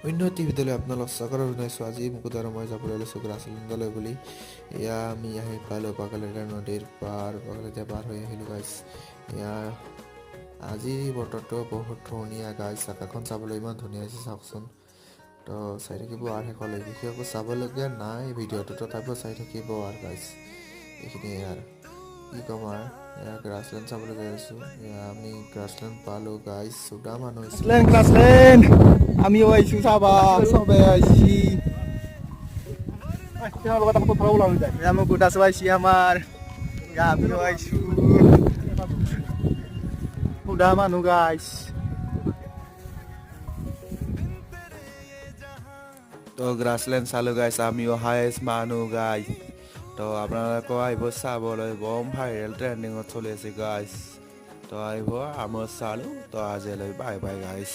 উন্নতি বিদ্যালয় আপোনালোক সকলো জনাইছোঁ। আজি মুকুতাৰ মই যাবলৈ লৈছোঁ গ্ৰাছলেণ্ডলৈ বুলি। এয়া আমি আহি পালোঁ বাগালেটা নদীৰ পাৰ হৈ আহিলোঁ গাইছ। এয়া আজি বতৰটো বহুত ধুনীয়া গাইছ, আকাশখন চাবলৈ ইমান ধুনীয়া হৈছে চাওকচোন। তো চাই থাকিব আৰু শেষলৈ, বিশেষ একো চাবলগীয়া নাই ভিডিঅ'টো, তথাপিও চাই থাকিব আৰু গাইছ। এইখিনিয়ে আৰু কি ক'ম আৰু, এয়া গ্ৰাছলেণ্ড চাবলৈ গৈ আছোঁ। এয়া আমি গ্ৰাছলেণ্ড পালোঁ গাইছ, চোদা মানুহ হৈছোঁ। Grassland, amio aisu saba, sobe aisi. Amo kuda so aisi amar. Ya amio aisu. Udah manu guys. তো গ্ৰাছলেণ্ড চালোঁ গাইছ, আমিও হায়েষ্ট মানুহ গাইছ। তো আপোনালোকে আহিব চাবলৈ, বম ভাইৰেল ট্ৰেণ্ডিঙত চলি আছে গাইছ। তো আহিব, আমিও চালোঁ। তো আজিলৈ বাই বাই গাইছ।